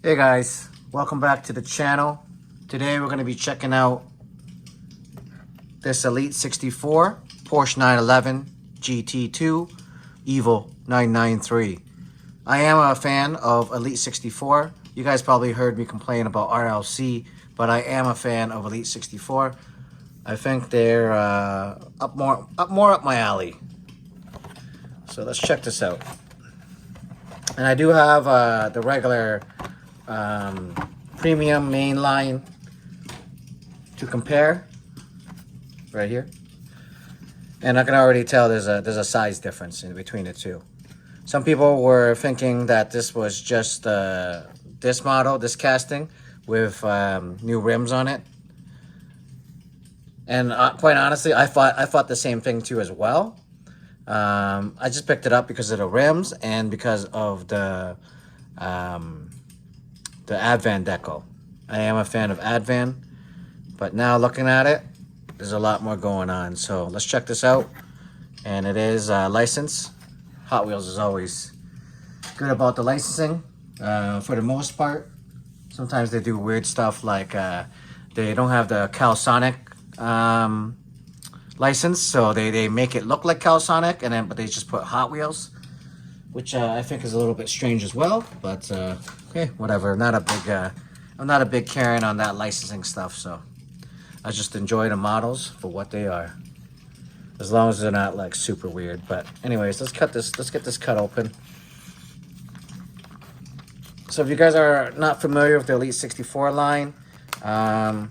Hey guys, welcome back to the channel. Today we're going to be checking out this Elite64 Porsche 911 GT2 Evo 993. I am a fan of Elite64. You guys probably heard me complain about RLC, but I am a fan of Elite64. I think they're up more up my alley. So let's check this out. And I do have the regular premium main line to compare right here, and I can already tell there's a size difference in between the two. Some people were thinking that this was just this model, this casting with new rims on it, and quite honestly, I thought the same thing too as well. I just picked it up because of the rims and because of the Advan decal. I am a fan of Advan, but now looking at it, there's a lot more going on. So let's check this out. And it is licensed. Hot Wheels is always good about the licensing for the most part. Sometimes they do weird stuff like they don't have the Calisonic license, so they make it look like Calisonic, but they just put Hot Wheels, which I think is a little bit strange as well, but okay, whatever. I'm not a big Karen on that licensing stuff, so I just enjoy the models for what they are, as long as they're not like super weird. But anyways, let's get this cut open. So if you guys are not familiar with the Elite64 line, I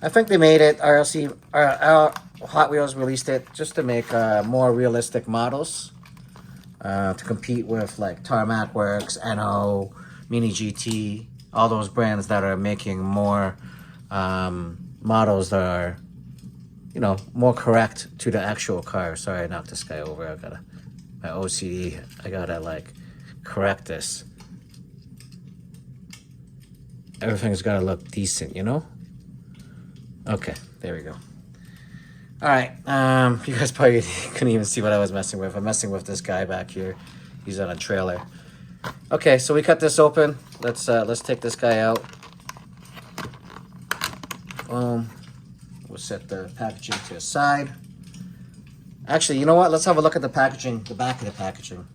think they made it, Hot Wheels released it just to make more realistic models. To compete with like Tarmac Works, NO, Mini GT, all those brands that are making more models that are, you know, more correct to the actual car. Sorry, I knocked this guy over. My OCD. I gotta like correct this. Everything's gotta look decent, you know? Okay, there we go. All right, you guys probably couldn't even see what I was messing with. I'm messing with this guy back here. He's on a trailer. Okay, so we cut this open. Let's take this guy out. We'll set the packaging to the side. Actually, you know what? Let's have a look at the packaging, the back of the packaging.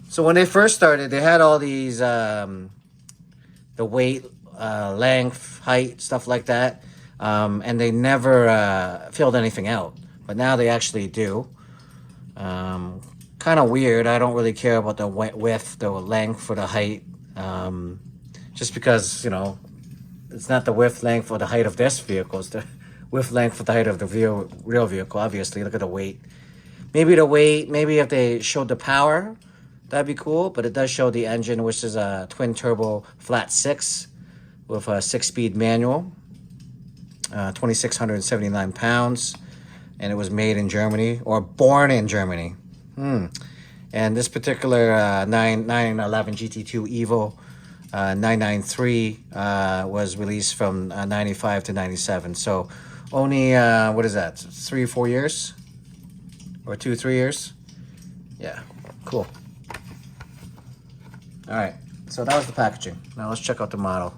So when they first started, they had all these, the weight, length, height, stuff like that. And they never filled anything out, but now they actually do. Kind of weird. I don't really care about the width, the length, or the height, just because, you know, it's not the width, length, or the height of this vehicle. It's the width, length, or the height of the real vehicle. Obviously, look at the weight. Maybe the weight. Maybe if they showed the power, that'd be cool. But it does show the engine, which is a twin turbo flat six with a 6-speed manual. 2,679 pounds, and it was made in Germany, or born in Germany. And this particular 911 GT2 Evo 993 was released from 95 to 97. So only, what is that, 3 or 4 years? Or 2 or 3 years? Yeah, cool. All right, so that was the packaging. Now let's check out the model.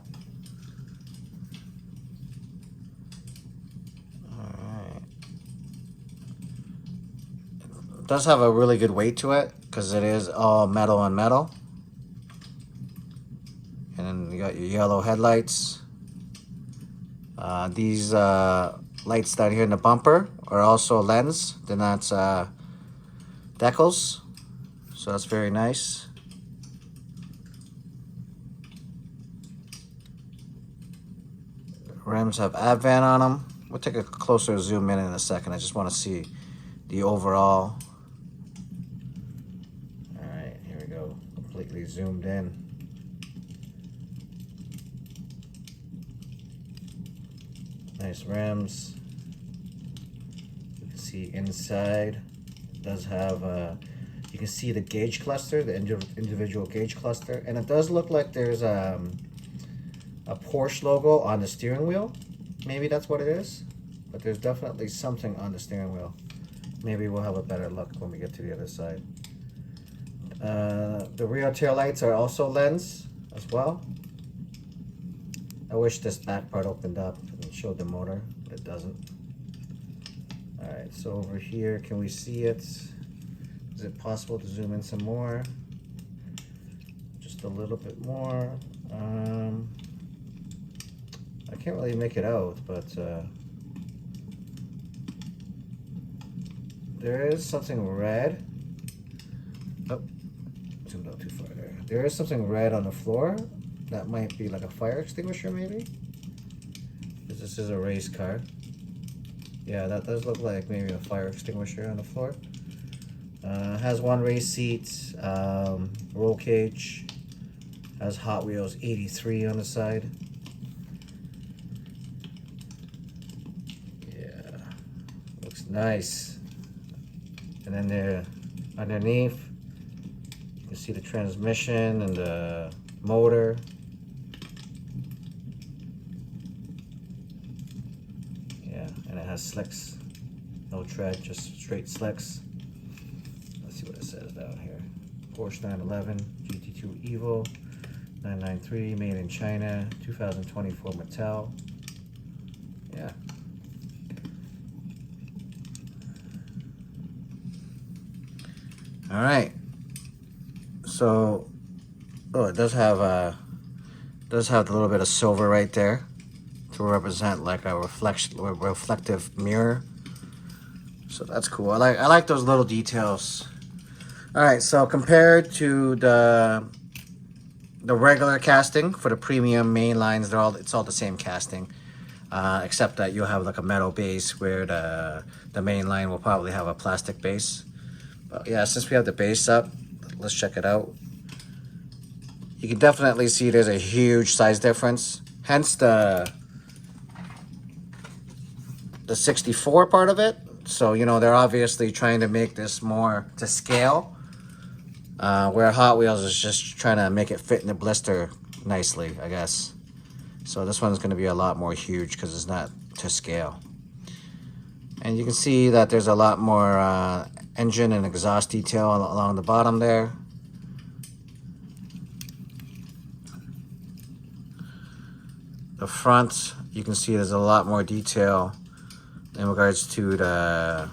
Does have a really good weight to it because it is all metal on metal. And then you got your yellow headlights. These lights down here in the bumper are also lens. Then that's decals. So that's very nice. Rims have Advan on them. We'll take a closer zoom in a second. I just want to see the overall. Completely zoomed in. Nice rims. You can see inside it does have you can see the gauge cluster, the individual gauge cluster, and it does look like there's a Porsche logo on the steering wheel. Maybe that's what it is, but there's definitely something on the steering wheel. Maybe we'll have a better look when we get to the other side. The rear tail lights are also lens. as well. I wish this back part opened up and showed the motor, but it doesn't. Alright, so over here, can we see it? Is it possible to zoom in some more? Just a little bit more. I can't really make it out, but there is something red. Oh, zoomed out too far there. There is something red on the floor. That might be like a fire extinguisher, maybe? Because this is a race car. Yeah, that does look like maybe a fire extinguisher on the floor. Has one race seat, roll cage. Has Hot Wheels 83 on the side. Yeah, looks nice. And then there, underneath, you can see the transmission and the motor. Yeah, and it has slicks. No tread, just straight slicks. Let's see what it says down here. Porsche 911, GT2 Evo, 993, made in China, 2024 Mattel. Yeah. All right. So, oh, it does have a little bit of silver right there to represent like a reflective mirror. So that's cool. I like those little details. All right, so compared to the regular casting for the premium main lines, it's all the same casting, except that you'll have like a metal base where the main line will probably have a plastic base. But yeah, since we have the base up, let's check it out. You can definitely see there's a huge size difference. Hence the 64 part of it. So, you know, they're obviously trying to make this more to scale. Where Hot Wheels is just trying to make it fit in the blister nicely, I guess. So this one's going to be a lot more huge because it's not to scale. And you can see that there's a lot more engine and exhaust detail along the bottom there. The front, you can see there's a lot more detail in regards to the...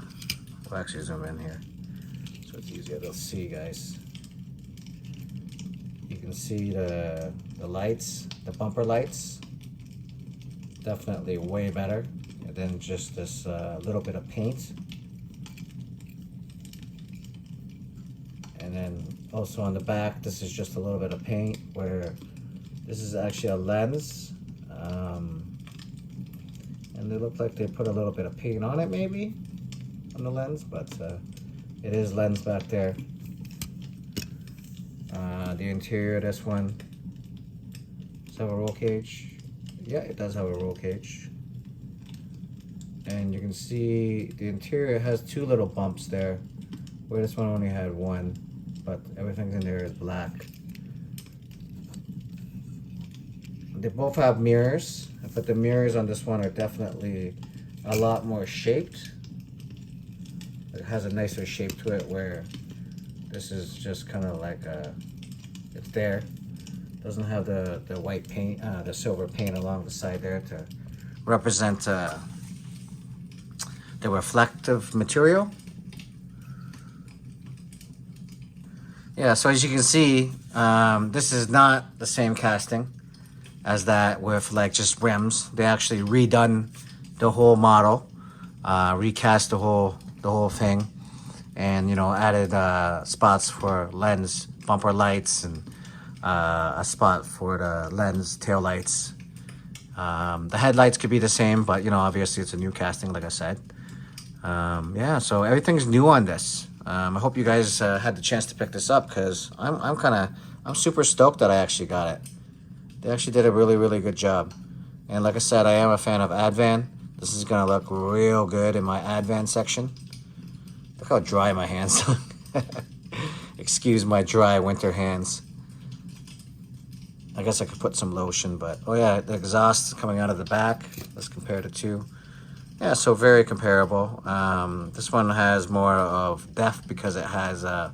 We'll actually zoom in here so it's easier to see, guys. You can see the lights, the bumper lights. Definitely way better than just this little bit of paint. And then also on the back, this is just a little bit of paint, where this is actually a lens. And they look like they put a little bit of paint on it, maybe, on the lens, but it is lens back there. The interior of this one, does it have a roll cage? Yeah, it does have a roll cage. And you can see the interior has two little bumps there, where this one only had one, but everything in there is black. They both have mirrors, but the mirrors on this one are definitely a lot more shaped. It has a nicer shape to it, where this is just kind of like it's there. Doesn't have the white paint, the silver paint along the side there to represent the reflective material. Yeah, so as you can see, this is not the same casting as that with like just rims. They actually redone the whole model, recast the whole thing, and you know, added spots for lens bumper lights and a spot for the lens tail lights. The headlights could be the same, but you know, obviously it's a new casting, like I said. Yeah, so everything's new on this. I hope you guys had the chance to pick this up, because I'm super stoked that I actually got it. They actually did a really, really good job. And like I said, I am a fan of Advan. This is gonna look real good in my Advan section. Look how dry my hands look. Excuse my dry winter hands. I guess I could put some lotion, but oh yeah, the exhaust coming out of the back. Let's compare the two. Yeah, so very comparable. This one has more of depth because it has a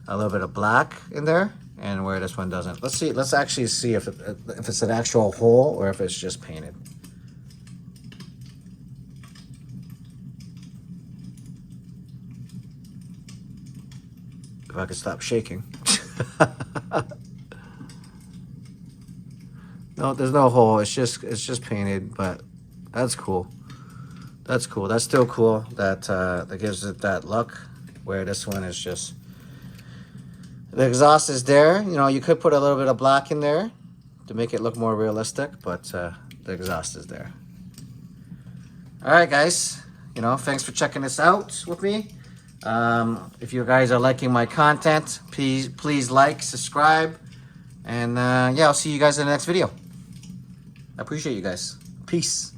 little bit of black in there, and where this one doesn't. Let's see. Let's actually see if it's an actual hole or if it's just painted. If I could stop shaking. No, there's no hole. It's just painted, but that's cool. That's cool. That's still cool. That gives it that look. Where this one is just the exhaust is there. You know, you could put a little bit of black in there to make it look more realistic, but the exhaust is there. All right, guys. You know, thanks for checking this out with me. If you guys are liking my content, please like, subscribe, and yeah, I'll see you guys in the next video. I appreciate you guys. Peace.